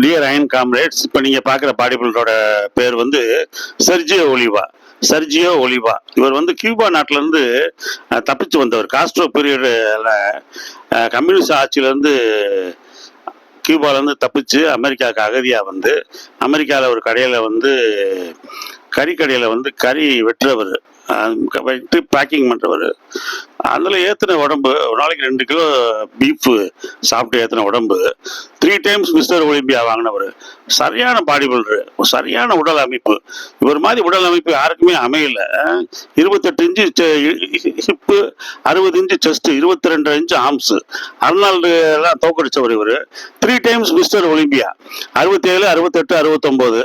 Dear iron comrades, இப்போ நீங்கள் பார்க்குற பாடி பில்டரோட பேர் வந்து செர்ஜியோ ஒலிவா. செர்ஜியோ ஒலிவா இவர் வந்து கியூபா நாட்டிலேருந்து தப்பிச்சு வந்தவர். காஸ்ட்ரோ பீரியடில் கம்யூனிஸ்ட் ஆட்சியிலேருந்து கியூபாலேருந்து தப்பிச்சு அமெரிக்காவுக்கு அகதியாக வந்து அமெரிக்காவில் ஒரு கடையில் வந்து கறிக்கடையில் வந்து கறி வெட்டுறவர், வெட்டி பேக்கிங் பண்ணுறவர். அதில் ஏற்றின உடம்பு ஒரு நாளைக்கு 2 கிலோ பீஃபு சாப்பிட்டு ஏற்றின உடம்பு. 3 டைம்ஸ் மிஸ்டர் ஒலிம்பியா வாங்கினவர். சரியான பாடி பில்டரு, சரியான உடல் அமைப்பு. இவர் மாதிரி உடல் அமைப்பு யாருக்குமே அமையல. 28 inch hip, 60 inch chest, 22 inch arms. Arnold எல்லாம் தோக்கடிச்சவர் இவர். 3 டைம்ஸ் மிஸ்டர் ஒலிம்பியா. 67, 68, 69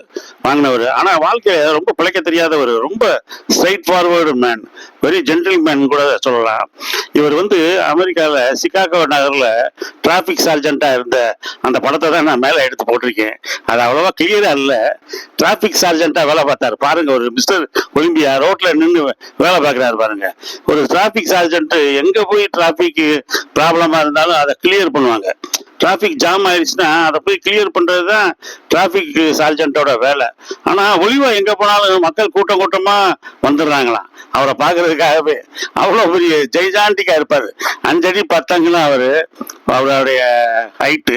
வாங்கினவர். ஆனால் வாழ்க்கையை ரொம்ப பிழைக்க தெரியாதவர். ரொம்ப straight forward man, very gentle man கூட சொல்லலாம். இவர் வந்து அமெரிக்காவில் சிகாகோ நகரில் டிராஃபிக் சார்ஜென்ட்டாக இருந்த அந்த படத்தை தான் நான் மேலே எடுத்து போட்டிருக்கேன். அது அவ்வளோவா கிளியராக இல்லை. டிராஃபிக் சார்ஜென்ட்டாக வேலை பார்த்தாரு பாருங்க. ஒரு மிஸ்டர் ஒலிம்பியா ரோட்டில் நின்று வேலை பார்க்குறாரு பாருங்க. ஒரு டிராஃபிக் சார்ஜென்ட் எங்கே போய் டிராஃபிக் ப்ராப்ளமாக இருந்தாலும் அதை கிளியர் பண்ணுவாங்க. டிராஃபிக் ஜாம் ஆயிடுச்சுன்னா அதை போய் கிளியர் பண்ணுறது தான் டிராஃபிக் சார்ஜென்ட்டோட வேலை. ஆனால் ஒலிவா எங்கே போனாலும் மக்கள் கூட்டம் கூட்டமாக வந்துடுறாங்களாம் அவரை பார்க்கறதுக்காகவே. அவ்வளோ பெரிய ஜெய்ஜாண்டிக்காக இருப்பார். 5 அடி 10 அங்குலம் அவர். அவருடைய height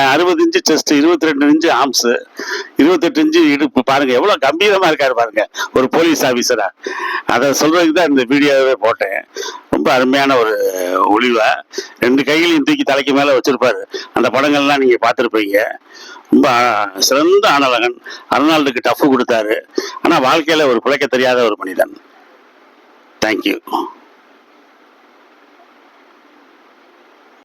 60 inch chest, 22 inch arms, 28 inch இடுப்பு. பாருங்க எவ்வளோ கம்பீரமாக இருக்காரு பாருங்க ஒரு போலீஸ் ஆஃபீஸரா. அதை சொல்றதுக்கு தான் இந்த வீடியோவே போட்டேன். ரொம்ப அருமையான ஒரு ஒலிவா. 2 கைகளையும் தூக்கி தலைக்கு மேலே வச்சிருப்பாரு. அந்த படங்கள்லாம் நீங்க பார்த்துருப்பீங்க. ரொம்ப சிறந்த ஆணழகன். அர்னால்டுக்கு டஃப் கொடுத்தாரு. ஆனால் வாழ்க்கையில் ஒரு பிழைக்க தெரியாத ஒரு மனிதன். தேங்க்யூ.